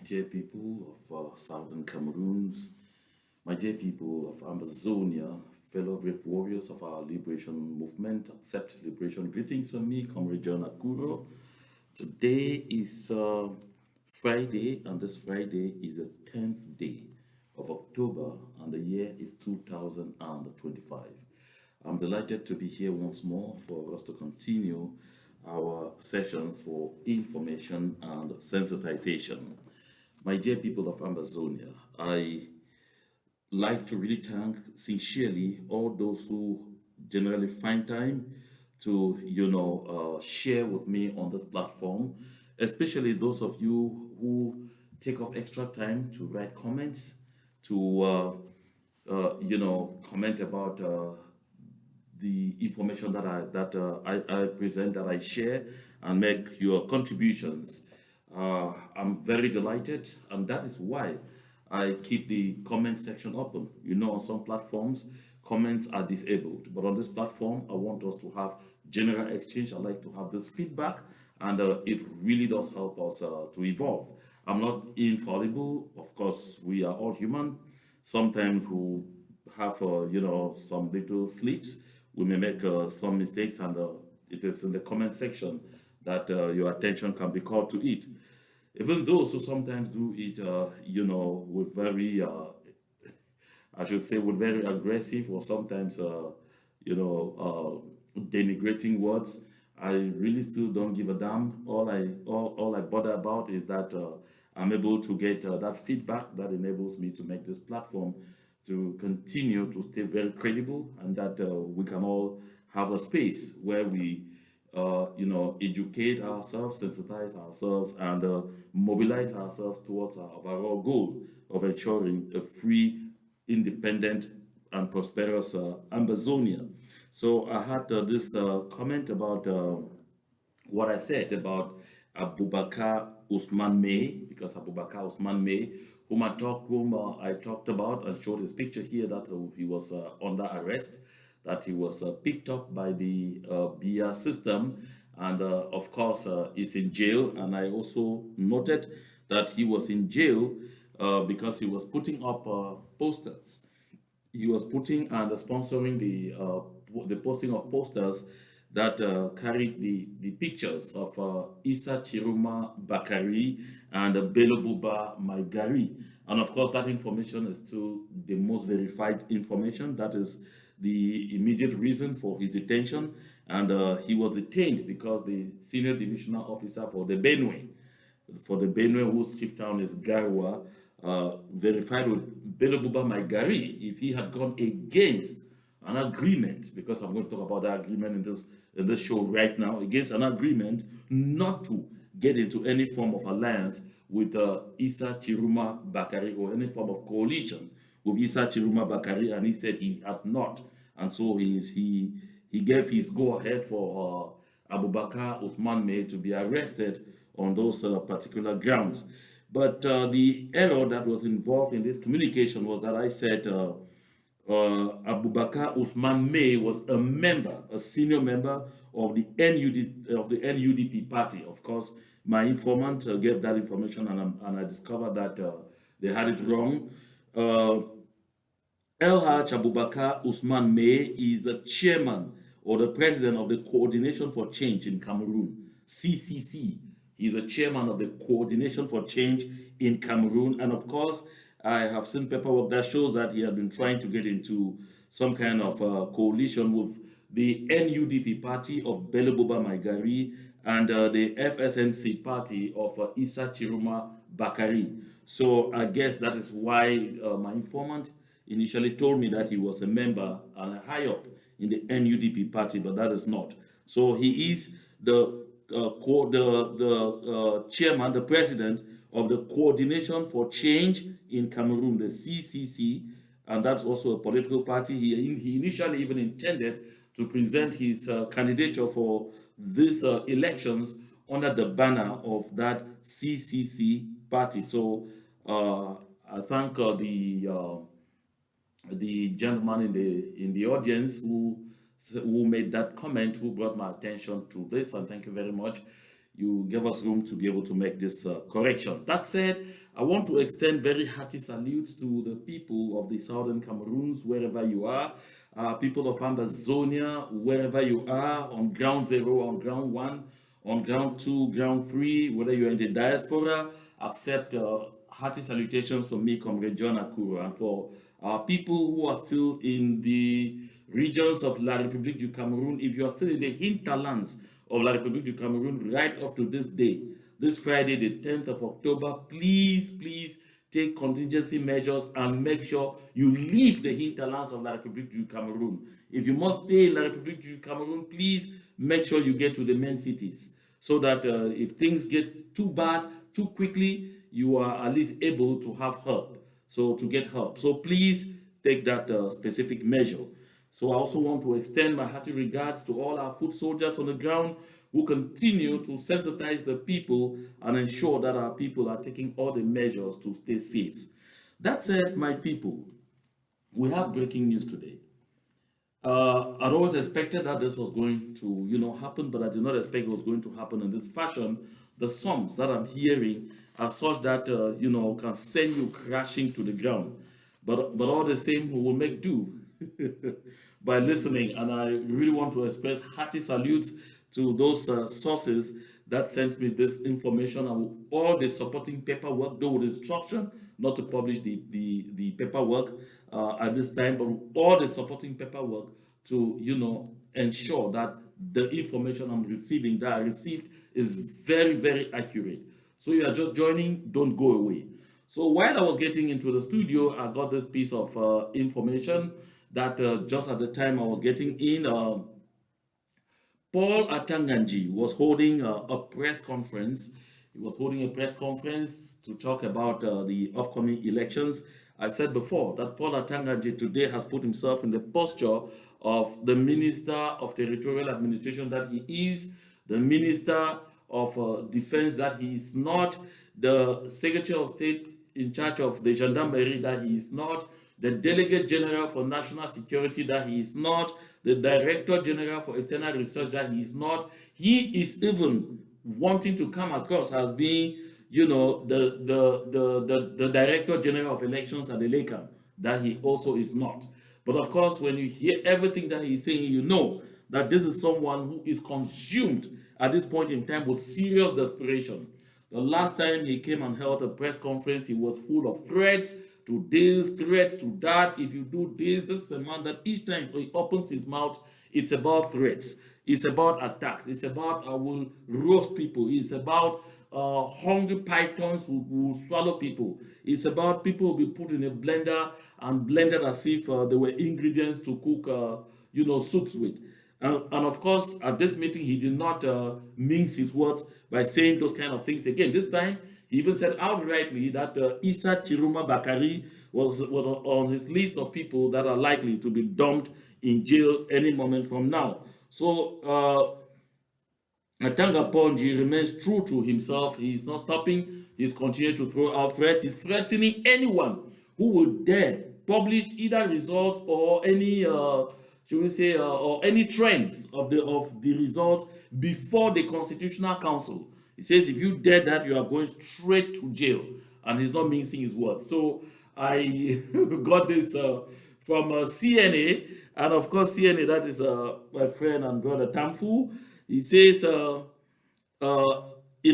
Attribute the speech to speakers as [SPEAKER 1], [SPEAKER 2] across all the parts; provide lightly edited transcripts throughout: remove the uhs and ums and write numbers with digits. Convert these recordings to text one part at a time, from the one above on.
[SPEAKER 1] dear people of southern Cameroons, my dear people of Amazonia, fellow brave warriors of our liberation movement, accept liberation greetings from me, Comrade John Akuro. Today is Friday, and this Friday is the 10th day of October, and the year is 2025. I'm delighted to be here once more for us to continue our sessions for information and sensitization. My dear people of Amazonia, I like to really thank sincerely all those who generally find time to, share with me on this platform, especially those of you who take off extra time to write comments, to, comment about the information that I present, that I share, and make your contributions. I'm very delighted, and that is why I keep the comment section open. On some platforms, comments are disabled, but on this platform, I want us to have general exchange. I like to have this feedback, and it really does help us to evolve. I'm not infallible. Of course, we are all human. Sometimes we have, some little slips. We may make some mistakes, and it is in the comment section that your attention can be called to it. Even those who sometimes do it, with very, I should say, with very aggressive or sometimes, denigrating words, I really still don't give a damn. All I bother about is that I'm able to get that feedback that enables me to make this platform to continue to stay very credible, and that we can all have a space where we educate ourselves, sensitize ourselves, and mobilize ourselves towards our overall goal of ensuring a free, independent, and prosperous Amazonia. So I had this comment about what I said about Abubakar Usman May, because Abubakar Usman May, whom I talked about and showed his picture here, that he was under arrest, that he was picked up by the BIA system, and of course is in jail. And I also noted that he was in jail because he was putting up posters. He was putting and sponsoring the posting of posters that carried the pictures of Issa Chiruma Bakari and Belobuba Maigari. And of course, that information is still the most verified information. That is the immediate reason for his detention. And he was detained because the senior divisional officer for the Benue, whose chief town is Garwa, verified with Belobuba Maigari if he had gone against an agreement, because I'm going to talk about that agreement in this show right now, against an agreement not to get into any form of alliance with Issa Chiruma Bakari, or any form of coalition with Issa Chiruma Bakari, and he said he had not. And so he gave his go-ahead for Abubakar Usman May to be arrested on those particular grounds. But the error that was involved in this communication was that I said Abubakar Usman May was a senior member of the NUDP party. Of course, my informant gave that information, and I discovered that they had it wrong. El Haj Abubakar Usman May is the chairman or the president of the Coordination for Change in Cameroon, CCC. He's the chairman of the Coordination for Change in Cameroon. And of course, I have seen paperwork that shows that he had been trying to get into some kind of coalition with the NUDP party of Belobuba Maigari and the FSNC party of Issa Chiruma Bakari. So I guess that is why my informant initially told me that he was a member and high up in the NUDP party, but that is not. So he is the chairman, the president of the Coordination for Change in Cameroon, the CCC, and that's also a political party. He initially even intended to present his candidature for these elections under the banner of that CCC party. So I thank the gentleman in the audience who made that comment, who brought my attention to this, and thank you very much. you give us room to be able to make this correction. That said, I want to extend very hearty salutes to the people of the Southern Cameroons, wherever you are, people of Ambazonia, wherever you are, on ground zero, on ground one, on ground two, ground three, whether you're in the diaspora, accept hearty salutations from me, Comrade John Akuro, and for people who are still in the regions of La République du Cameroon, if you are still in the hinterlands of La République du Cameroon right up to this day, this Friday, the 10th of October, please take contingency measures and make sure you leave the hinterlands of La République du Cameroon. If you must stay in La République du Cameroon, please make sure you get to the main cities so that if things get too bad too quickly, you are at least able to have help. So to get help. So please take that specific measure. So I also want to extend my hearty regards to all our foot soldiers on the ground who continue to sensitize the people and ensure that our people are taking all the measures to stay safe. That said, my people, we have breaking news today. I'd always expected that this was going to, happen, but I did not expect it was going to happen in this fashion. The songs that I'm hearing are such that, can send you crashing to the ground. But all the same, we will make do by listening. And I really want to express hearty salutes to those sources that sent me this information and all the supporting paperwork, though with instruction not to publish the paperwork at this time, but all the supporting paperwork to, ensure that the information I'm receiving, that I received, is very accurate. So you are just joining, don't go away. So while I was getting into the studio, I got this piece of information that just at the time I was getting in, Paul Atanganji was holding a press conference. He was holding a press conference to talk about the upcoming elections. I said before that Paul Atanganji today has put himself in the posture of the Minister of Territorial Administration that he is, the Minister of Defense that he is not, the Secretary of State in charge of the Gendarmerie that he is not, the Delegate General for National Security that he is not, the Director General for External Research that he is not. He is even wanting to come across as being, the Director General of Elections at the LACAM, that he also is not. But of course, when you hear everything that he's saying, you know that this is someone who is consumed at this point in time with serious desperation. The last time he came and held a press conference, he was full of threats to this, threats to that. If you do this is a man that each time he opens his mouth, it's about threats. It's about attacks. It's about I will roast people. It's about hungry pythons who will swallow people. It's about people will be put in a blender and blended as if they were ingredients to cook, soups with. And of course, at this meeting, he did not mince his words by saying those kind of things again. This time, he even said outrightly that Issa Chiruma Bakari was on his list of people that are likely to be dumped in jail any moment from now. So Atanga Ponji remains true to himself. He's not stopping. He's continuing to throw out threats. He's threatening anyone who will dare publish either results or any, should we say, or any trends of the results before the Constitutional Council. He says if you dare that, you are going straight to jail, and he's not mincing his words. So I got this from CNA, and of course CNA, that is my friend and brother Tamfu. He says in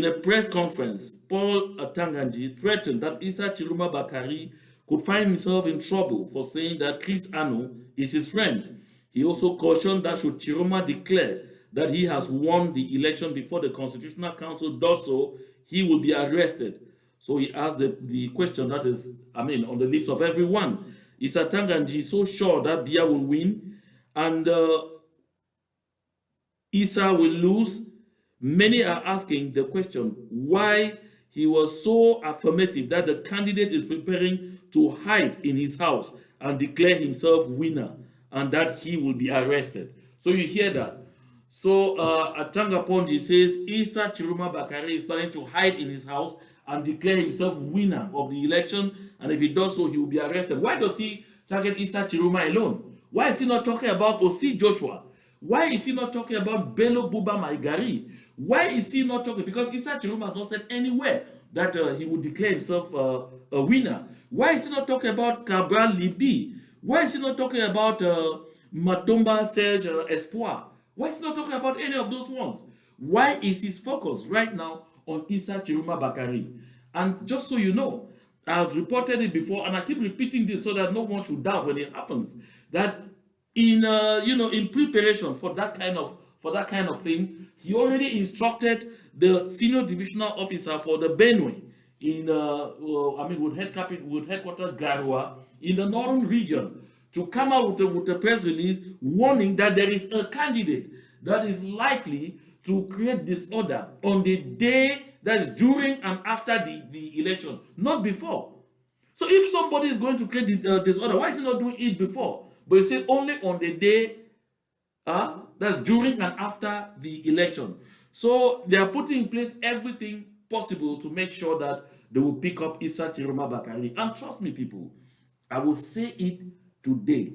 [SPEAKER 1] a press conference, Paul Atanganji threatened that Issa Chiruma Bakari could find himself in trouble for saying that Chris Anu is his friend. He also cautioned that should Chiruma declare that he has won the election before the Constitutional Council does so, he will be arrested. So he asked the question that is, on the lips of everyone. Is Atanganji so sure that Bia will win and Issa will lose? Many are asking the question why he was so affirmative that the candidate is preparing to hide in his house and declare himself winner and that he will be arrested. So you hear that. So Atanga Ponji says Issa Chiruma Bakari is planning to hide in his house and declare himself winner of the election, and if he does so, he will be arrested. Why does he target Issa Chiruma alone? Why is he not talking about Osi Joshua? Why is he not talking about Bello Buba Maigari? Why is he not talking? Because Issa Chiroma has not said anywhere that he would declare himself a winner. Why is he not talking about Cabral Libi? Why is he not talking about Matomba Serge Espoir? Why is he not talking about any of those ones? Why is his focus right now on Issa Chiroma Bakari? And just so you know, I've reported it before, and I keep repeating this so that no one should doubt when it happens. That in in preparation for that kind of thing, he already instructed the senior divisional officer for the Benue in with headquarters Garua in the northern region to come out with a press release warning that there is a candidate that is likely to create disorder on the day, that is during and after the election, not before. So if somebody is going to create disorder, why is he not doing it before? But he said only on the day, that's during and after the election. So they are putting in place everything possible to make sure that they will pick up Issa Chiroma Bakari. And trust me, people, I will say it today,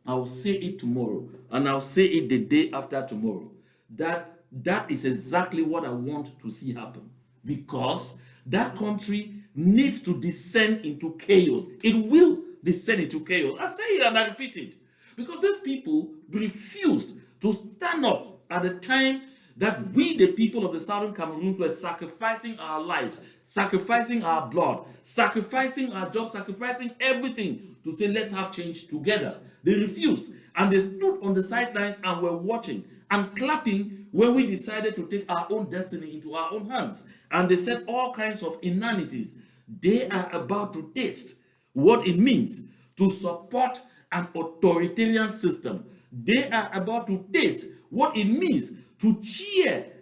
[SPEAKER 1] I'll say it tomorrow, and I'll say it the day after tomorrow. That is exactly what I want to see happen. Because that country needs to descend into chaos. It will descend into chaos. I say it and I repeat it. Because these people refused to stand up at the time that we, the people of the southern Cameroon, were sacrificing our lives, sacrificing our blood, sacrificing our jobs, sacrificing everything to say, let's have change together. They refused. And they stood on the sidelines and were watching and clapping when we decided to take our own destiny into our own hands. And they said all kinds of inanities. They are about to taste what it means to support an authoritarian system. They are about to taste what it means to cheer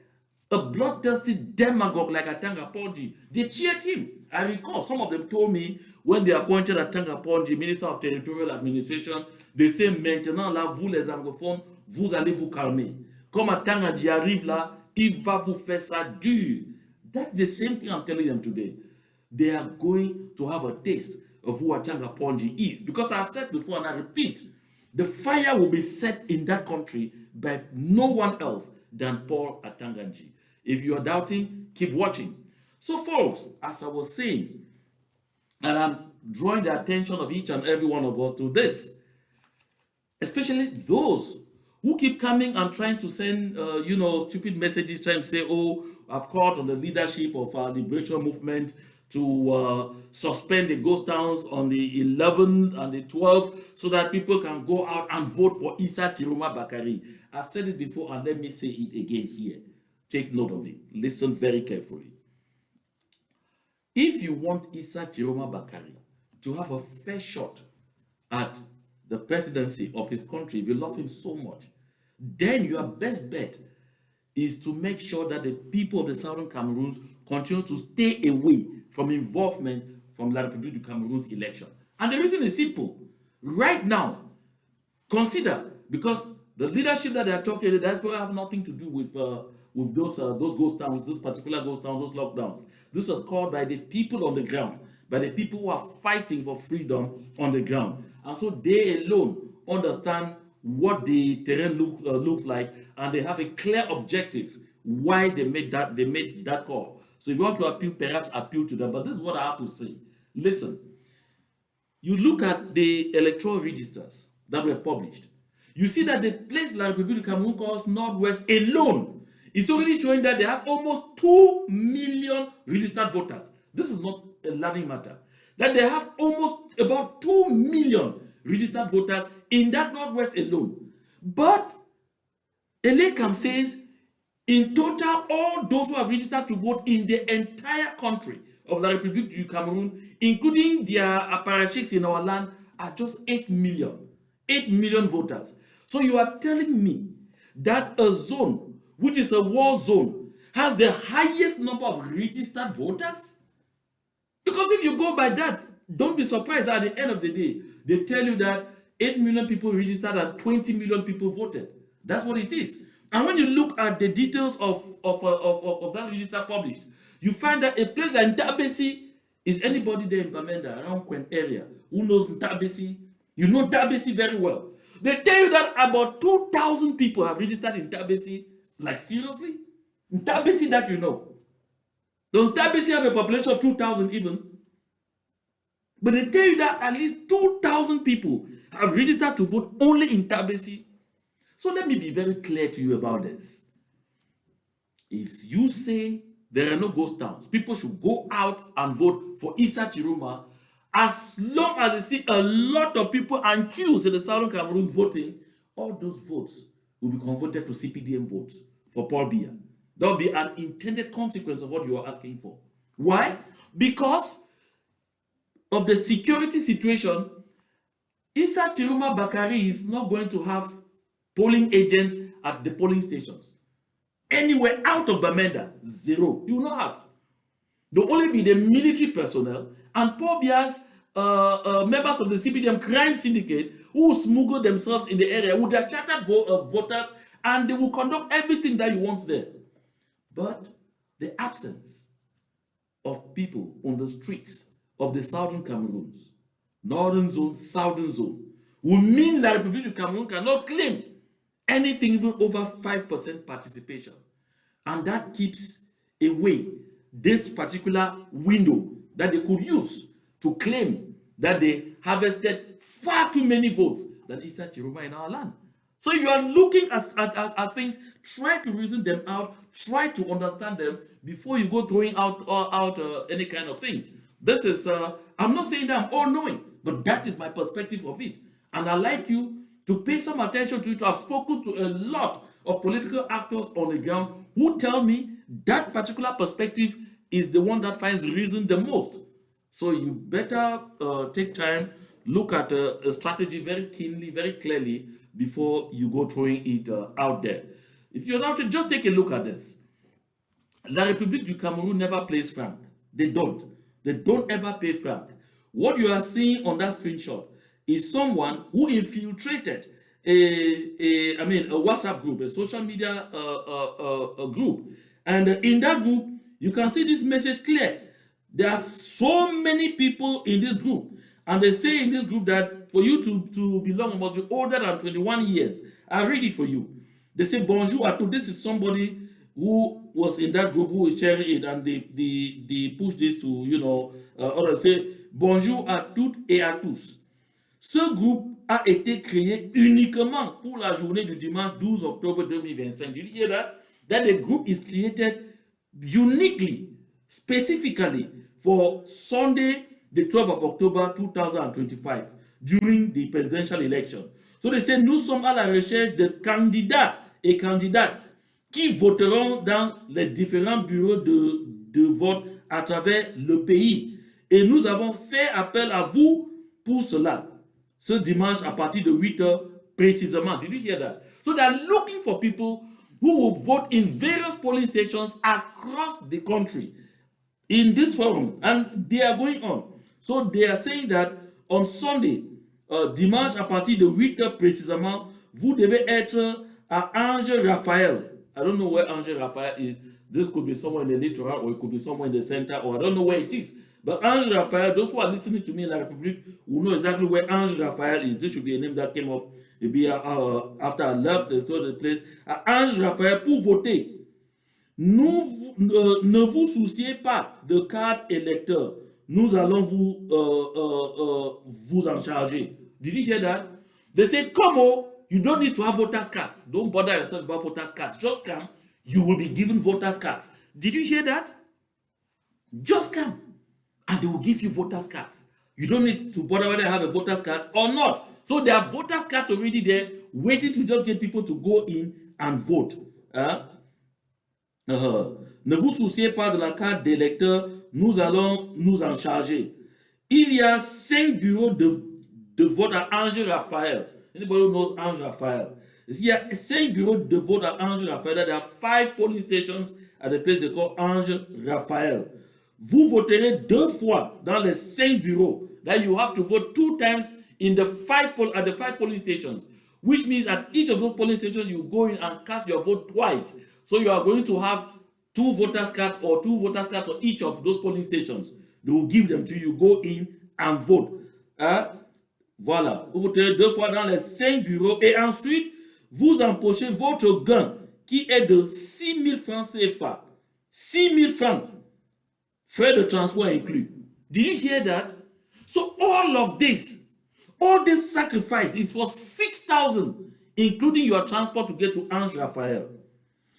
[SPEAKER 1] a bloodthirsty demagogue like Atanga Ponji. They cheered him. I recall some of them told me when they appointed Atanga Ponji Minister of Territorial Administration, they say maintenant là, vous les anglophones, vous allez vous calmer. Comme Atanga Ponji arrive là, il va vous faire ça dur. That's the same thing I'm telling them today. They are going to have a taste of who Atanga Ponji is. Because I've said before and I repeat, the fire will be set in that country by no one else than Paul Atanganji. If you are doubting, keep watching. So folks, as I was saying, and I'm drawing the attention of each and every one of us to this, especially those who keep coming and trying to send, stupid messages, trying to say, oh, I've called on the leadership of our liberation movement to suspend the ghost towns on the 11th and the 12th so that people can go out and vote for Issa Chiroma Bakari. I said it before and let me say it again here. Take note of it. Listen very carefully. If you want Issa Chiroma Bakari to have a fair shot at the presidency of his country, if you love him so much, then your best bet is to make sure that the people of the Southern Cameroons continue to stay away from involvement from La République du Cameroon's election. And the reason is simple. Right now, consider, because the leadership that they are talking, the diaspora have nothing to do with those ghost towns, those particular ghost towns, those lockdowns. This was called by the people on the ground, by the people who are fighting for freedom on the ground. And so they alone understand what the terrain looks like, and they have a clear objective why they made that call. So if you want to appeal, perhaps appeal to them. But this is what I have to say. Listen, you look at the electoral registers that were published. You see that the place La République du Cameroon calls Northwest alone is already showing that they have almost 2 million registered voters. This is not a laughing matter. That they have almost about 2 million registered voters in that Northwest alone. But Elekam says, in total, all those who have registered to vote in the entire country of La République du Cameroon, including their apparatchiks in our land, are just 8 million. 8 million voters. So you are telling me that a zone, which is a war zone, has the highest number of registered voters? Because if you go by that, don't be surprised at the end of the day, they tell you that 8 million people registered and 20 million people voted. That's what it is. And when you look at the details of that register published, you find that a place like Ntabesi, is anybody there in Bamenda, around Quen area, who knows Ntabesi? You know Ntabesi very well. They tell you that about 2,000 people have registered in Tabesi. Like, seriously? In Tabesi that you know. Does Tabesi have a population of 2,000 even? But they tell you that at least 2,000 people have registered to vote only in Tabesi. So let me be very clear to you about this. If you say there are no ghost towns, people should go out and vote for Issa Chiroma, as long as they see a lot of people and queues in the southern Cameroon voting, all those votes will be converted to CPDM votes for Paul Biya. That will be an intended consequence of what you are asking for. Why? Because of the security situation, Issa Chiroma Bakari is not going to have polling agents at the polling stations. Anywhere out of Bamenda, zero. You will not have. There will only be the military personnel and Paul Biya's members of the CPDM crime syndicate who will smuggle themselves in the area with their chartered voters, and they will conduct everything that you want there. But the absence of people on the streets of the southern Cameroons, northern zone, southern zone, will mean that the Republic of Cameroon cannot claim anything even over 5% participation. And that keeps away this particular window that they could use to claim that they harvested far too many votes than Issa Chiroma in our land. So you are looking at things, try to reason them out, try to understand them before you go throwing out any kind of thing. This is, I'm not saying that I'm all-knowing, but that is my perspective of it. And I'd like you to pay some attention to it. I've spoken to a lot of political actors on the ground who tell me that particular perspective is the one that finds reason the most. So you better take time, look at a strategy very keenly, very clearly before you go throwing it out there. If you're not, just take a look at this. La République du Cameroun never plays franc. They don't. They don't ever pay franc. What you are seeing on that screenshot is someone who infiltrated a WhatsApp group, a social media group. And in that group, you can see this message clear. There are so many people in this group. And they say in this group that for you to belong, you must be older than 21 years. I'll read it for you. They say, bonjour à tous. This is somebody who was in that group who is sharing it, and they push this to, others say, bonjour à toutes et à tous. Ce groupe a été créé uniquement pour la journée du dimanche 12 octobre 2025. Did you hear that? That the group is created uniquely, specifically for Sunday, the 12th of October 2025, during the presidential election. So they say, nous sommes à la recherche de candidats et candidates qui voteront dans les différents bureaux de vote à travers le pays. Et nous avons fait appel à vous pour cela. Ce dimanche à partir de 8 heures précisément. Did you hear that? So they are looking for people who will vote in various polling stations across the country in this forum, and they are going on. So they are saying that on Sunday, dimanche à partir de 8 heures précisément, vous devez être à Ange Raphaël. I don't know where Ange Raphaël is. This could be somewhere in the littoral, or it could be somewhere in the center, or I don't know where it is. But Ange Raphaël, those who are listening to me in La République will know exactly where Ange Raphaël is. This should be a name that came up maybe after I left the place. Ange Raphaël, pour voter, ne vous souciez pas de carte électeur. Nous allons vous en charger. Did you hear that? They say, come you don't need to have voters cards. Don't bother yourself about voters cards. Just come, you will be given voters cards. Did you hear that? Just come, and they will give you voters cards. You don't need to bother whether you have a voters card or not. So there are voters cards already there, waiting to just get people to go in and vote. Ne vous souciez pas de la carte d'électeur, nous allons nous en charger. Il y a 5 bureaux de vote à Ange Raphaël. Anybody who knows Ange Raphaël? Il y a 5 bureaux de vote à Ange Raphaël. There are 5 polling stations at the place they call Ange Raphaël. Vous voterez 2 fois dans les 5 bureaux. That you have to vote 2 times in the 5 polling stations, which means at each of those polling stations you go in and cast your vote twice. So you are going to have 2 voters cards or 2 voters cards for each of those polling stations. They will give them to you. Go in and vote. Voilà, vous votez 2 fois dans les 5 bureaux et ensuite, vous empochez votre gain qui est de 6 000 francs CFA. 6 000 francs, frais de transport inclus. Did you hear that? So all this sacrifice is for 6,000, including your transport to get to Ange Raphael.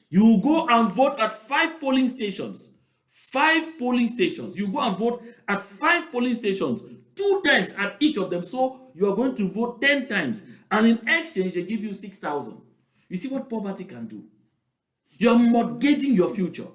[SPEAKER 1] You will go and vote at 5 polling stations. 5 polling stations. You go and vote at 5 polling stations, 2 times at each of them. So you are going to vote 10 times. And in exchange, they give you 6,000. You see what poverty can do? You're mortgaging your future.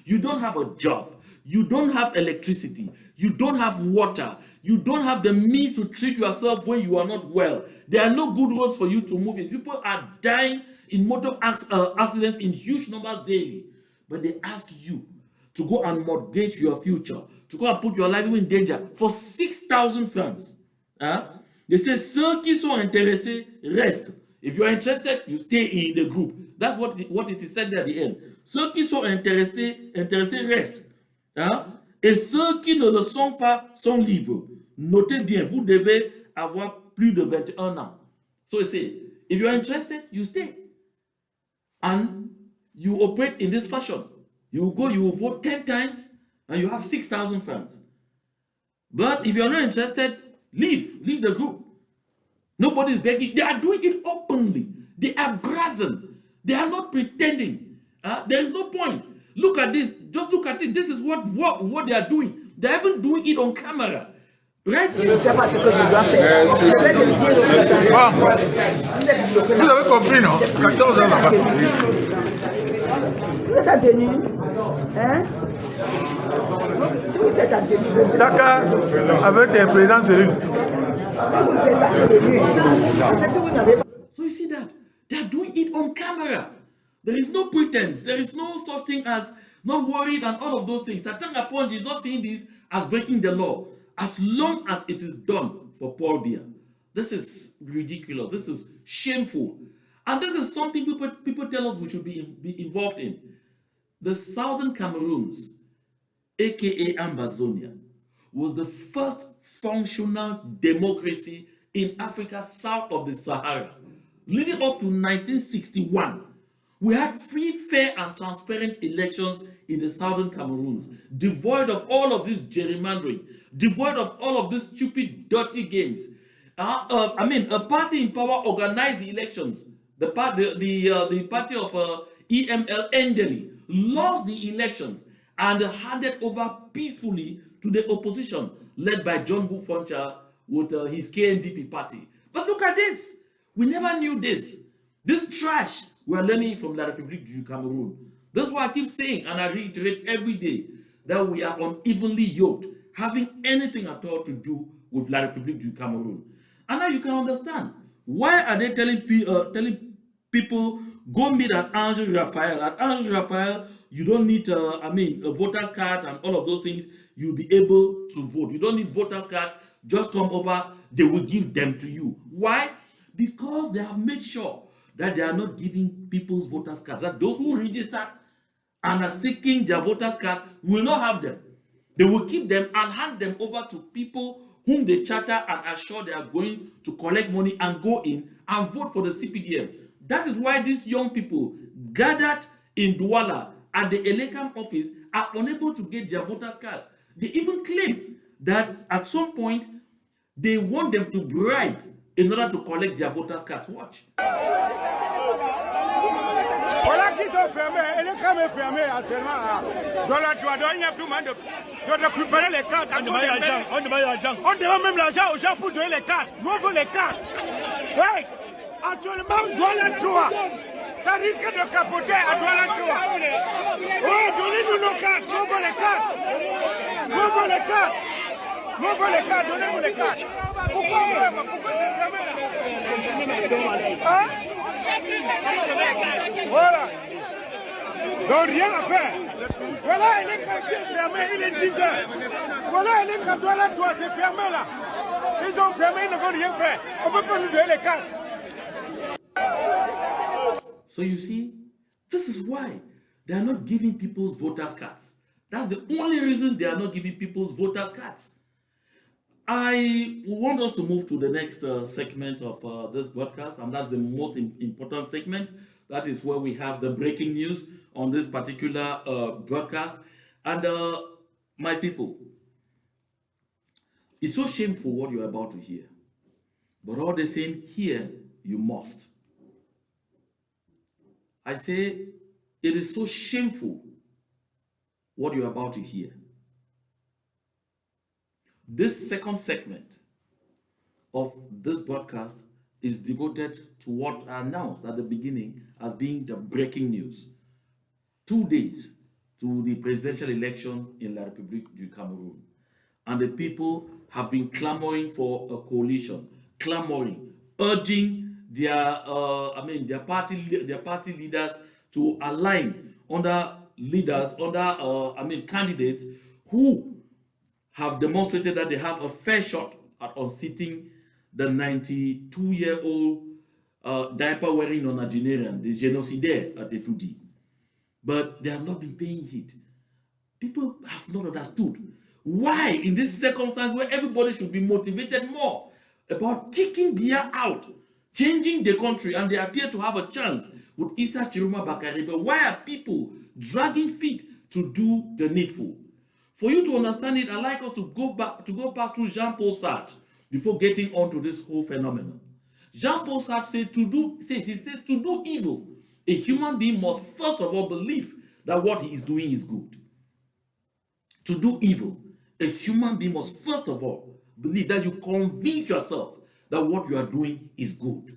[SPEAKER 1] You don't have a job. You don't have electricity. You don't have water. You don't have the means to treat yourself when you are not well. There are no good roads for you to move in. People are dying in motor accidents in huge numbers daily. But they ask you to go and mortgage your future, to go and put your life in danger for 6,000 francs. Huh? They say, ceux qui sont intéressés restent. If you are interested, you stay in the group. That's what it is said there at the end. Ceux qui sont intéressés restent. Hein? Et ceux qui ne le sont pas sont libres. Notez bien, vous devez avoir plus de 21 ans. So it says, if you are interested, you stay. And you operate in this fashion. You go, you vote 10 times, and you have 6,000 francs. But if you're not interested, leave the group. Nobody is begging. They are doing it openly. They are brazen. They are not pretending. There is no point. Look at this. Just look at it. This is what they are doing. They are even doing it on camera. Right? Je ne sais pas ce que je dois faire. Je vais le dire. Vous avez compris, non? 14 ans là-bas. Vous êtes à tenue. Hein? Vous êtes à tenue. Dakar avec des présidents cellules. So you see that? They are doing it on camera. There is no pretense. There is no such thing as not worried and all of those things. Satan Aponji is not seeing this as breaking the law, as long as it is done for Paul Biya. This is ridiculous. This is shameful. And this is something people tell us we should be involved in. The Southern Cameroons, aka Ambazonia, was the first functional democracy in Africa south of the Sahara. Leading up to 1961, we had free, fair, and transparent elections in the Southern Cameroons, devoid of all of this gerrymandering, devoid of all of these stupid, dirty games. A party in power organized the elections. The party of EML Endeli lost the elections and handed over peacefully to the opposition, led by John Bufoncha with his KNDP party. But look at this. We never knew this. This trash, we're learning from La République du Cameroon. That's why I keep saying, and I reiterate every day, that we are unevenly yoked, having anything at all to do with La République du Cameroon. And now you can understand. Why are they telling people, go meet at Ange Raphael? At Ange Raphael, you don't need, a voter's card and all of those things. You'll be able to vote. You don't need voter's cards. Just come over. They will give them to you. Why? Because they have made sure that they are not giving people's voters cards. That those who register and are seeking their voters cards will not have them. They will keep them and hand them over to people whom they charter and are sure they are going to collect money and go in and vote for the CPDM. That is why these young people gathered in Douala at the Elekam office are unable to get their voters cards. They even claim that at some point they want them to bribe in order to collect their voters cards. Watch. Voilà qui sont fermés, Elekam est fermé actuellement. Dans la Douala, il n'y a plus de récupérer les cartes. On demande même l'argent aux gens pour donner les cartes. Nous on veut les cartes. Ouais. Actuellement, Douala 3. Ça risque de capoter à Douala 3. Oui, donnez-nous nos cartes. Nous voulons les cartes. Nous voulons les cartes. Nous voulons les cartes. Donnez-nous les cartes. Pourquoi vraiment? Pourquoi c'est fermé là? Hein? Voilà. Donc rien à faire. Voilà, il est fermé. Il est 10 heures. Voilà, il est Douala 3. C'est fermé là. Ils ont fermé, ils ne vont rien faire. On ne peut pas nous donner les cartes. So you see, this is why they are not giving people's voters cards. That's the only reason they are not giving people's voters cards. I want us to move to the next segment of this broadcast, and that's the most important segment. That is where we have the breaking news on this particular broadcast. And my people, it's so shameful what you're about to hear, but all the same, here you must. I say it is so shameful what you're about to hear. This second segment of this broadcast is devoted to what I announced at the beginning as being the breaking news. 2 days to the presidential election in La République du Cameroon. And the people have been clamoring for a coalition, clamoring, urging their party leaders to align under leaders, under candidates who have demonstrated that they have a fair shot at unseating the 92-year-old diaper wearing nonagenarian, the genocidaire at Etudi. But they have not been paying heed. People have not understood why, in this circumstance where everybody should be motivated more about kicking Biya out, changing the country, and they appear to have a chance with Issa Chiruma Bakari, but why are people dragging feet to do the needful? For you to understand it, I'd like us to go past through Jean-Paul Sartre before getting on to this whole phenomenon. Jean-Paul Sartre says to do evil, a human being must first of all believe that what he is doing is good. To do evil, a human being must first of all believe that you convince yourself that what you are doing is good.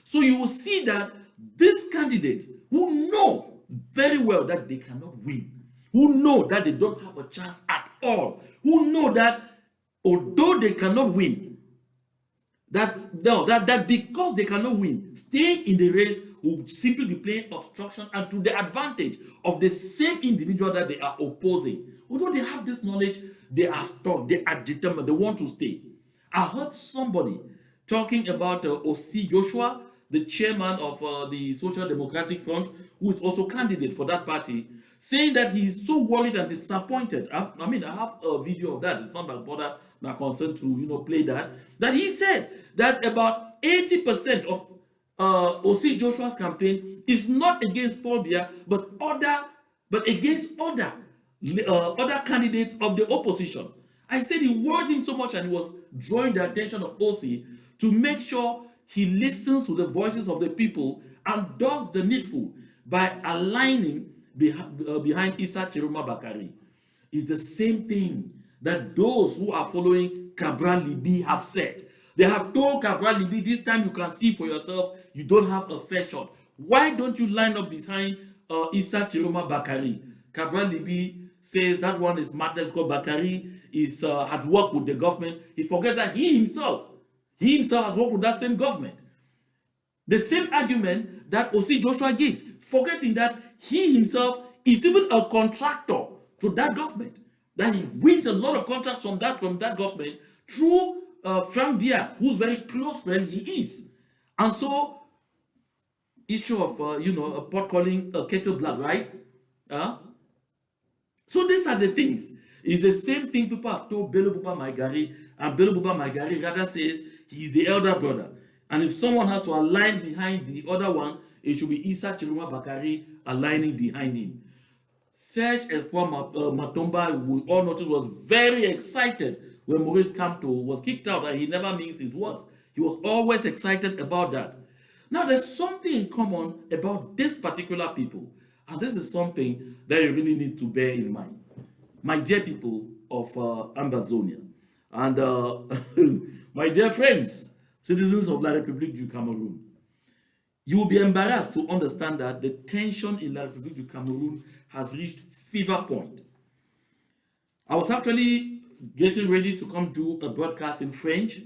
[SPEAKER 1] So you will see that these candidates who know very well that they cannot win, who know that they don't have a chance at all, who know that although they cannot win, that because they cannot win, stay in the race will simply be playing obstruction and to the advantage of the same individual that they are opposing. Although they have this knowledge, they are stuck, they are determined, they want to stay. I heard somebody talking about O.C. Joshua, the chairman of the Social Democratic Front, who is also candidate for that party, saying that he is so worried and disappointed. I have a video of that. It's not my bother, my concern to play that. That he said that about 80% of O.C. Joshua's campaign is not against Paul Biya, but against other candidates of the opposition. I said he worried him so much and he was drawing the attention of OC to make sure he listens to the voices of the people and does the needful by aligning behind Issa Chiruma Bakari. It's the same thing that those who are following Cabral Libi have said. They have told Cabral Libi, this time you can see for yourself, you don't have a fair shot. Why don't you line up behind Issa Chiruma Bakari? Cabral Libi says that one is madness because Bakari had worked with the government. He forgets that he himself has worked with that same government. The same argument that O.C. Joshua gives, forgetting that he himself is even a contractor to that government. That he wins a lot of contracts from that government through Frank Biya, whose very close friend he is. And so, issue of a pot calling a kettle black, right? So these are the things. It's the same thing people have told Bello Buba Maigari, and Bello Buba Maigari rather says he's the elder brother. And if someone has to align behind the other one, it should be Issa Chiruma Bakari aligning behind him. Serge Espoir Matomba, we all noticed, was very excited when Maurice Kamto was kicked out, and he never minces his words. He was always excited about that. Now, there's something in common about this particular people, and this is something that you really need to bear in mind. My dear people of Ambazonia, and my dear friends, citizens of La République du Cameroon, you will be embarrassed to understand that the tension in La République du Cameroon has reached fever point. I was actually getting ready to come do a broadcast in French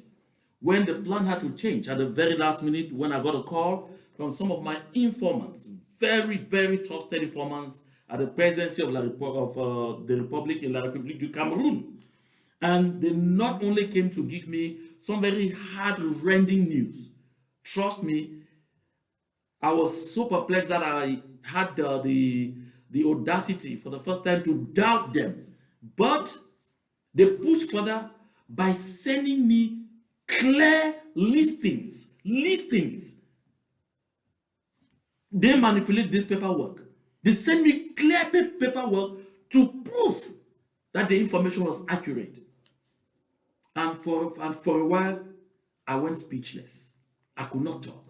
[SPEAKER 1] when the plan had to change at the very last minute when I got a call from some of my informants, very, very trusted informants at the presidency of the Republic in La République du Cameroon. And they not only came to give me some very heart-rending news. Trust me, I was so perplexed that I had the audacity for the first time to doubt them. But they pushed further by sending me clear listings. They manipulate this paperwork. They send me clear paperwork to prove that the information was accurate. And for a while, I went speechless. I could not talk.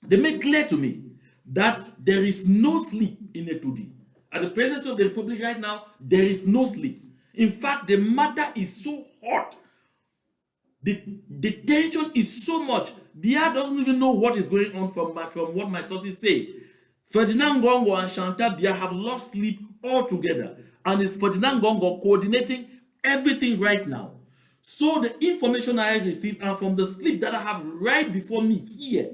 [SPEAKER 1] They made clear to me that there is no sleep in a 2D. At the presidency of the Republic right now, there is no sleep. In fact, the matter is so hot. The tension is so much. Bia doesn't even know what is going on from what my sources say. Ferdinand Ngoh and Chantal Bia have lost sleep altogether. And it's Ferdinand Ngoh coordinating everything right now. So the information I received and from the slip that I have right before me here,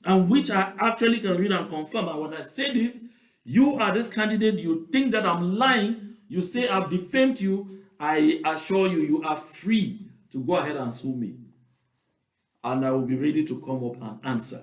[SPEAKER 1] and which I actually can read and confirm. And when I say this, you are this candidate, you think that I'm lying, you say I've defamed you, I assure you, you are free to go ahead and sue me. And I will be ready to come up and answer.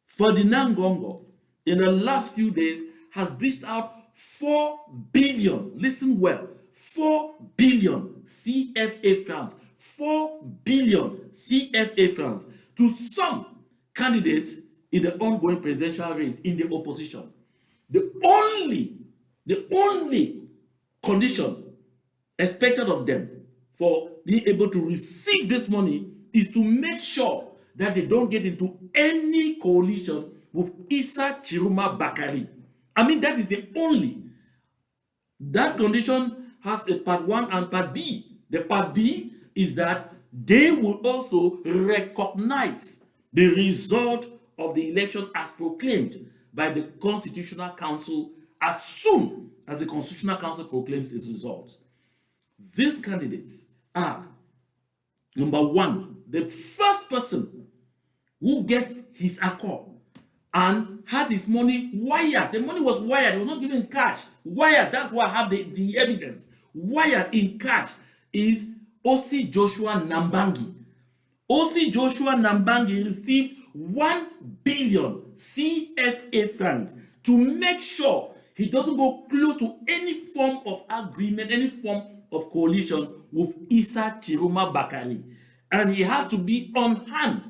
[SPEAKER 1] Ferdinand Ngoh, in the last few days, has dished out 4 billion, listen well, 4 billion CFA francs, 4 billion CFA francs to some candidates in the ongoing presidential race in the opposition. The only condition expected of them for being able to receive this money is to make sure that they don't get into any coalition with Issa Chiroma Bakari. I mean, that is the only. That condition has a part 1 and part B. The part B is that they will also recognize the result of the election as proclaimed by the Constitutional Council as soon as the Constitutional Council proclaims its results. These candidates are, number 1, the first person who gave his accord and had his money wired. The money was wired, it was not given cash. Wired, that's why I have the evidence. Wired in cash is O.C. Joshua Nambangi. O.C. Joshua Nambangi received 1 billion CFA francs to make sure he doesn't go close to any form of agreement, any form of coalition with Issa Chiroma Bakari. And he has to be on hand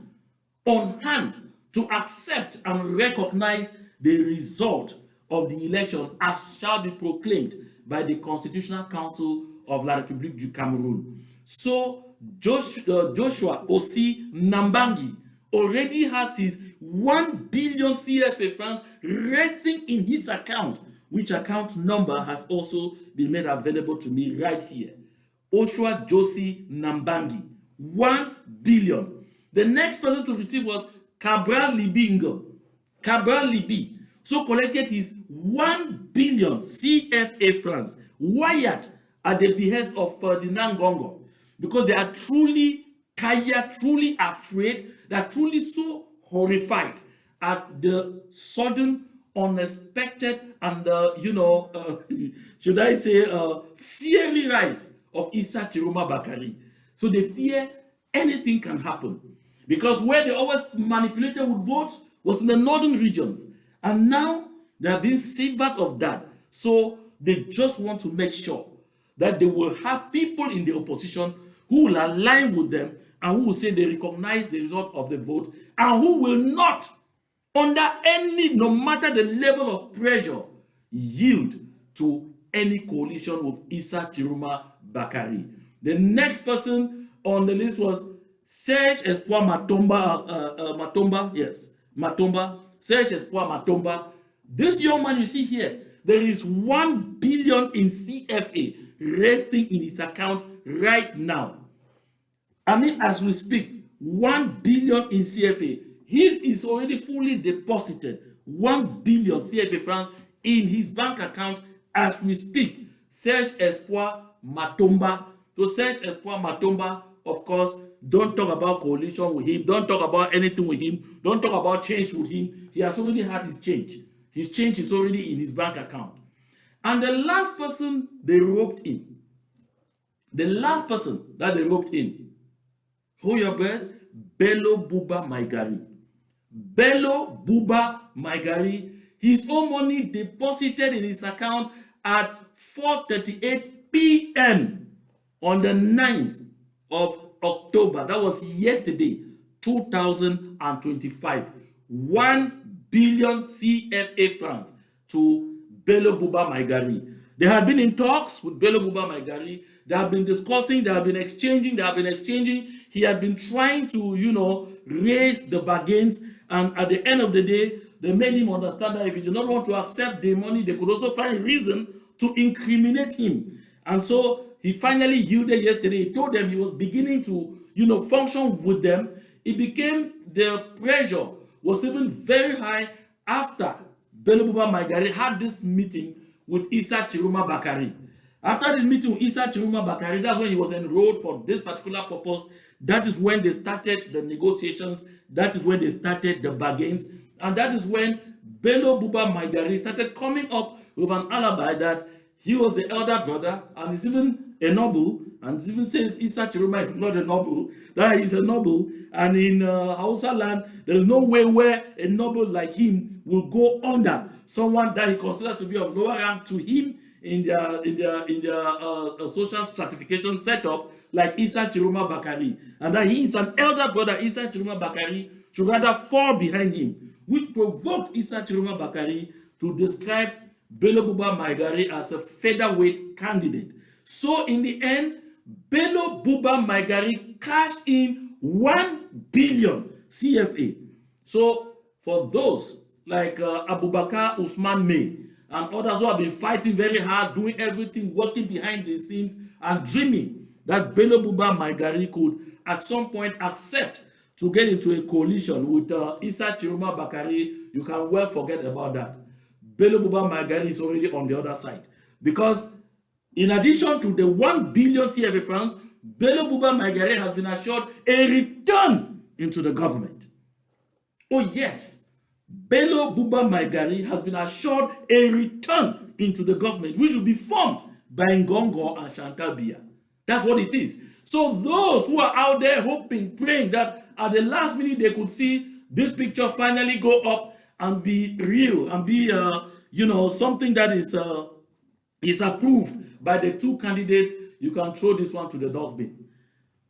[SPEAKER 1] to accept and recognize the result of the election as shall be proclaimed by the Constitutional Council of La République du Cameroon. So Joshua O.C. Nambangi already has his 1 billion CFA francs resting in his account, which account number has also been made available to me right here. Oshua Josie Nambangi, 1 billion. The next person to receive was Cabral Libingo. Cabral Libi. So collected his 1 billion CFA francs wired at the behest of Ferdinand Ngoh, because they are truly tired, truly afraid, they are truly so horrified at the sudden, unexpected, and should I say, fiery rise of Issa Chiroma Bakari. So they fear anything can happen, because where they always manipulated with votes was in the northern regions, and now they are being severed of that. So they just want to make sure that they will have people in the opposition who will align with them and who will say they recognize the result of the vote, and who will not, under any, no matter the level of pressure, yield to any coalition with Issa Chiroma Bakari. The next person on the list was Serge Espoir Matomba. Yes, Matomba. Serge Espoir Matomba. This young man you see here, there is 1 billion in CFA resting in his account right now. I mean, as we speak, 1 billion in CFA. His is already fully deposited. 1 billion CFA francs in his bank account as we speak. Serge Espoir Matomba. So Serge Espoir Matomba, of course, don't talk about coalition with him. Don't talk about anything with him. Don't talk about change with him. He has already had his change. His change is already in his bank account. And the last person they roped in, hold your breath, Bello Buba Maigari. Bello Buba Maigari, his own money deposited in his account at 4:38 p.m. on the 9th of October, that was yesterday, 2025, 1 billion CFA francs to Bello Buba Maigari. They had been in talks with Bello Buba Maigari. They have been discussing, they have been exchanging. He had been trying to, raise the bargains. And at the end of the day, they made him understand that if he did not want to accept the money, they could also find a reason to incriminate him. And so he finally yielded yesterday. He told them he was beginning to, function with them. It became, the pressure was even very high after Bello Buba Maigari had this meeting with Issa Chiruma Bakari. After this meeting with Issa Chiruma Bakari, that's when he was enrolled for this particular purpose. That is when they started the negotiations. That is when they started the bargains. And that is when Bello Buba Maigari started coming up with an alibi that he was the elder brother and he's even a noble. And it even says Issa Chiruma is not a noble, that he's a noble. And in Hausa land, there is no way where a noble like him will go under someone that he considers to be of lower rank to him in their social stratification setup, like Issa Chiruma Bakari, and that he is an elder brother. Issa Chiruma Bakari should rather fall behind him, which provoked Issa Chiruma Bakari to describe Bello Buba Maigari as a featherweight candidate. So in the end, Bello Buba Maigari cashed in 1 billion CFA. So for those like Abubakar Usman May and others who have been fighting very hard, doing everything, working behind the scenes, and dreaming that Bello Buba Maigari could at some point accept to get into a coalition with Issa Chiruma Bakari, you can well forget about that. Bello Buba Maigari is already on the other side. Because in addition to the 1 billion CFA francs, Bello Buba Maigari has been assured a return into the government. Oh yes, Bello Buba Maigari has been assured a return into the government, which will be formed by Ngoh and Chantal Biya. That's what it is. So those who are out there hoping, praying that at the last minute they could see this picture finally go up and be real and be, something that is approved by the two candidates, you can throw this one to the dustbin.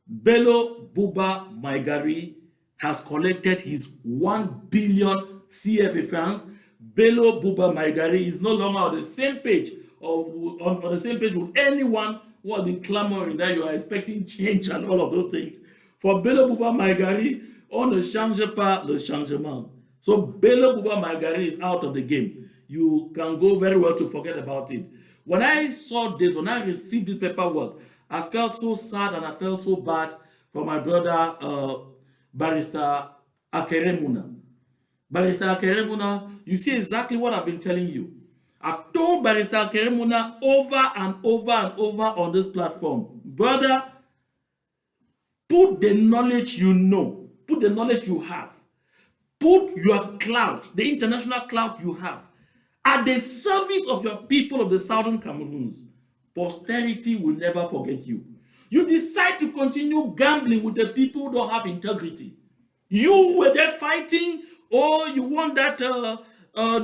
[SPEAKER 1] Bello Buba Maigari has collected his 1 billion CFA francs. Bello Buba Maigari is no longer on the same page or on the same page with anyone who has been clamoring that you are expecting change and all of those things. For Bello Buba Maigari, on ne change pas le changement. So Bello Buba Maigari is out of the game. You can go very well to forget about it. When I saw this, when I received this paperwork, I felt so sad and I felt so bad for my brother, Barrister Akeremuna. Barrister Akeremuna, you see exactly what I've been telling you. I've told Barrister Akeremuna over and over and over on this platform, brother, put the knowledge you know, put the knowledge you have, put your clout, the international clout you have, at the service of your people of the southern Cameroons. Posterity will never forget you. You decide to continue gambling with the people who don't have integrity. You were there fighting, or you want that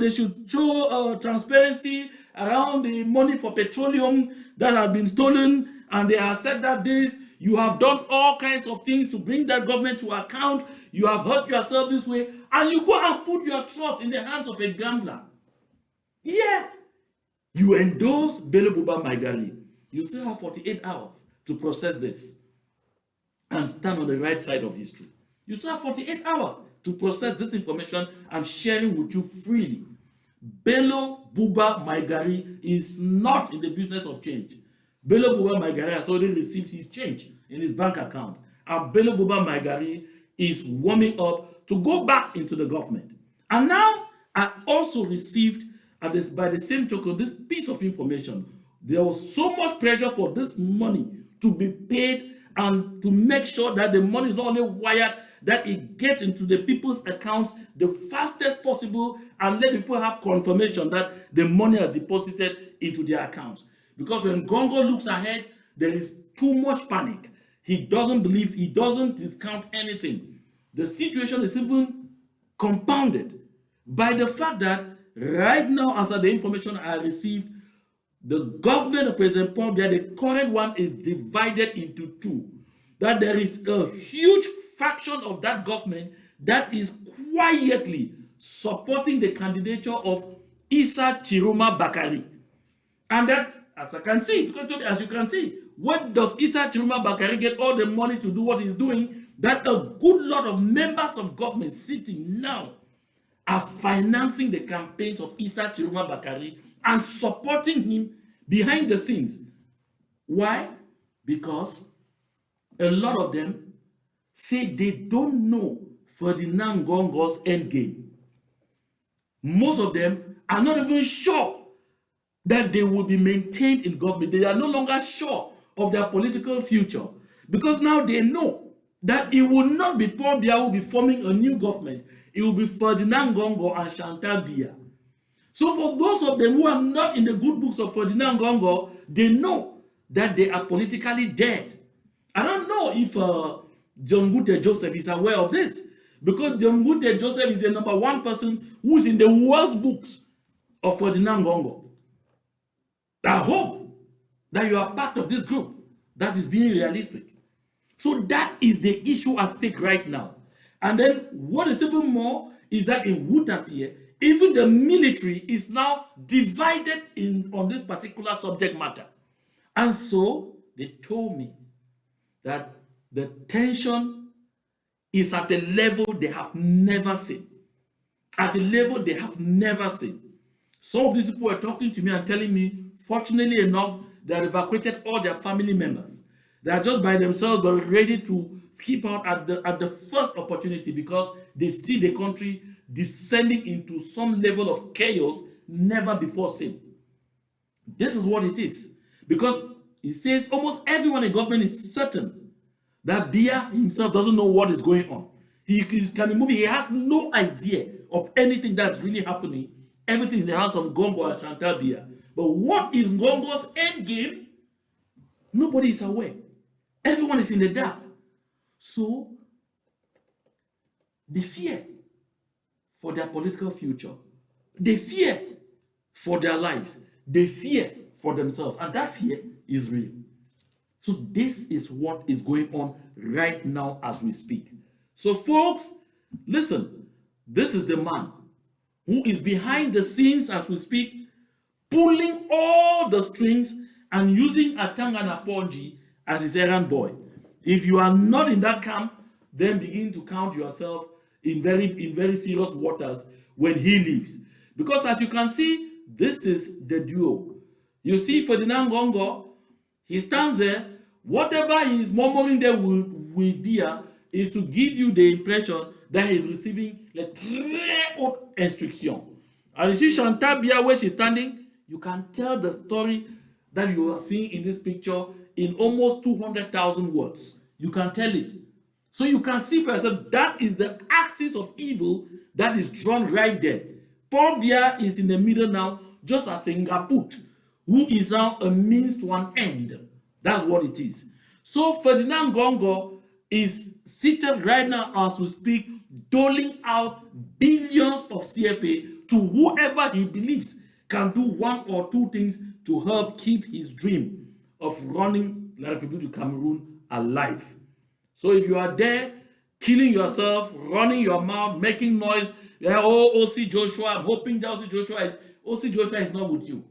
[SPEAKER 1] they should show transparency around the money for petroleum that has been stolen, and they have said that this, you have done all kinds of things to bring that government to account, you have hurt yourself this way, and you go and put your trust in the hands of a gambler. Yeah, you endorse Bello Buba Maigari. You still have 48 hours to process this and stand on the right side of history. You still have 48 hours to process this information and sharing with you freely. Bello Buba Maigari is not in the business of change. Bello Buba Maigari has already received his change in his bank account. And Bello Buba Maigari is warming up to go back into the government. And now I also received, by the same token, this piece of information. There was so much pressure for this money to be paid and to make sure that the money is not only wired, that it gets into the people's accounts the fastest possible and let people have confirmation that the money is deposited into their accounts. Because when Ngoh looks ahead, there is too much panic. He doesn't believe, he doesn't discount anything. The situation is even compounded by the fact that right now, as of the information I received, The government of President Paul Biya, the current one, is divided into two. That there is a huge faction of that government that is quietly supporting the candidature of Issa Chiroma Bakari. And that, as I can see, as you can see, what does Issa Chiroma Bakari get all the money to do what he's doing? That a good lot of members of government sitting now are financing the campaigns of Issa Chiroma Bakari and supporting him behind the scenes. Why? Because a lot of them say they don't know Ferdinand Ngoh's endgame. Most of them are not even sure that they will be maintained in government. They are no longer sure of their political future because now they know that it will not be Paul Biya who will be forming a new government. It will be Ferdinand Ngoh and Chantal Biya. So for those of them who are not in the good books of Ferdinand Ngoh, they know that they are politically dead. I don't know if John Gute Joseph is aware of this, because John Gute Joseph is the number one person who is in the worst books of Ferdinand Ngoh. I hope that you are part of this group that is being realistic. So that is the issue at stake right now. And then what is even more is that it would appear even the military is now divided on this particular subject matter. And so they told me that the tension is at a level they have never seen. At a level they have never seen. Some of these people were talking to me and telling me, fortunately enough, they have evacuated all their family members. They are just by themselves, but ready to skip out at the first opportunity because they see the country descending into some level of chaos never before seen. This is what it is. Because it says almost everyone in government is certain that Biya himself doesn't know what is going on. He can be moving. He has no idea of anything that's really happening. Everything in the house of Ngoh and Chantal Biya. But what is Ngoh's end game? Nobody is aware. Everyone is in the dark. So, they fear for their political future. They fear for their lives. They fear for themselves. And that fear is real. So this is what is going on right now as we speak. So folks, listen. This is the man who is behind the scenes as we speak, pulling all the strings and using Atangana Ponji as his errand boy. If you are not in that camp, then begin to count yourself in very serious waters when he leaves. Because as you can see, this is the duo. You see Ferdinand Ngoh, he stands there. Whatever he is murmuring there with Biya is to give you the impression that he is receiving a très haute instruction. And you see Chantal Biya where she's standing, you can tell the story that you are seeing in this picture in almost 200,000 words. You can tell it. So you can see for yourself that is the axis of evil that is drawn right there. Paul Biya is in the middle now, just as Ngaput, who is now a means to an end. That's what it is. So Ferdinand Ngoh is seated right now as we speak, doling out billions of CFA to whoever he believes can do one or two things to help keep his dream of running La République du Cameroon alive. So if you are there, killing yourself, running your mouth, making noise, oh, OC Joshua, I'm hoping that OC Joshua is not with you.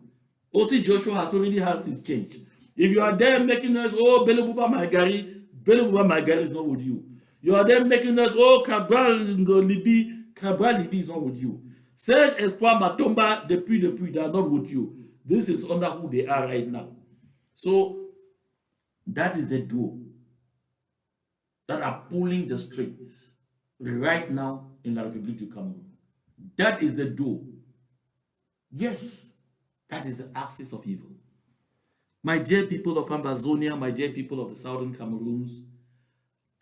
[SPEAKER 1] OC Joshua has already has his change. If you are there making noise, oh, Belebuba Magari is not with you. You are there making noise, oh, Cabral Libi is not with you. Serge Espoir Matomba, depuis, they are not with you. This is under who they are right now. So, that is the duo that are pulling the strings right now in La République du Cameroon. That is the duo. Yes, that is the axis of evil. My dear people of Ambazonia, my dear people of the southern Cameroons,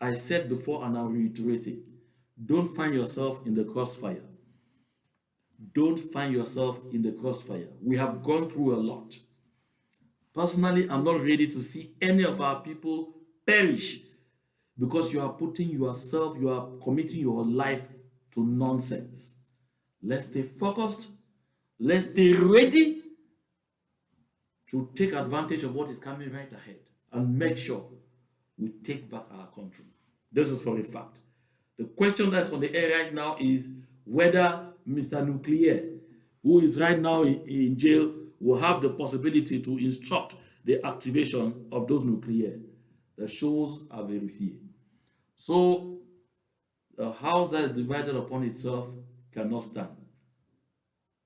[SPEAKER 1] I said before and I'll reiterate it. Don't find yourself in the crossfire. Don't find yourself in the crossfire. We have gone through a lot. Personally, I'm not ready to see any of our people perish because you are putting yourself, you are committing your life to nonsense. Let's stay focused. Let's stay ready to take advantage of what is coming right ahead and make sure we take back our country. This is for a fact. The question that's on the air right now is whether Mr. Nuclear, who is right now in jail, will have the possibility to instruct the activation of those nuclear. The shows are very few. So a house that is divided upon itself cannot stand.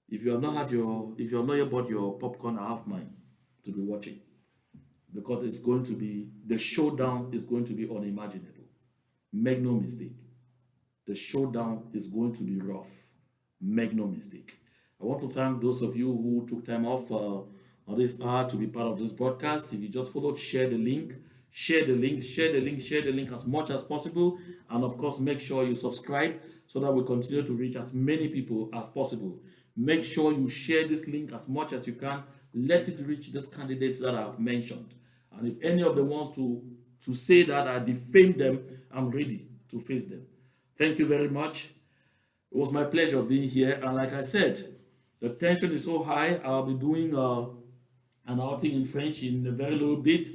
[SPEAKER 1] If you have not had your, if you have not yet bought your popcorn, I have mine to be watching, because it's going to be, the showdown is going to be unimaginable. Make no mistake, the showdown is going to be rough. Make no mistake. I want to thank those of you who took time off on this hour to be part of this broadcast. If you just followed, share the link, share the link, share the link, share the link as much as possible. And of course, make sure you subscribe so that we continue to reach as many people as possible. Make sure you share this link as much as you can. Let it reach these candidates that I have mentioned. And if any of them wants to say that I defame them, I'm ready to face them. Thank you very much. It was my pleasure being here. And like I said, the tension is so high. I'll be doing an outing in French in a very little bit.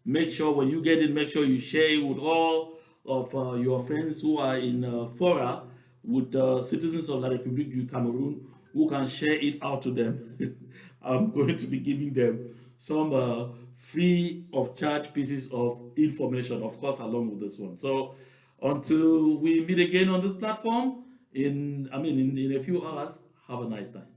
[SPEAKER 1] Make sure when you get it, make sure you share it with all of your friends who are in fora with citizens of the Republic du Cameroon who can share it out to them. I'm going to be giving them some free of charge pieces of information, of course, along with this one. So until we meet again on this platform in a few hours, have a nice time.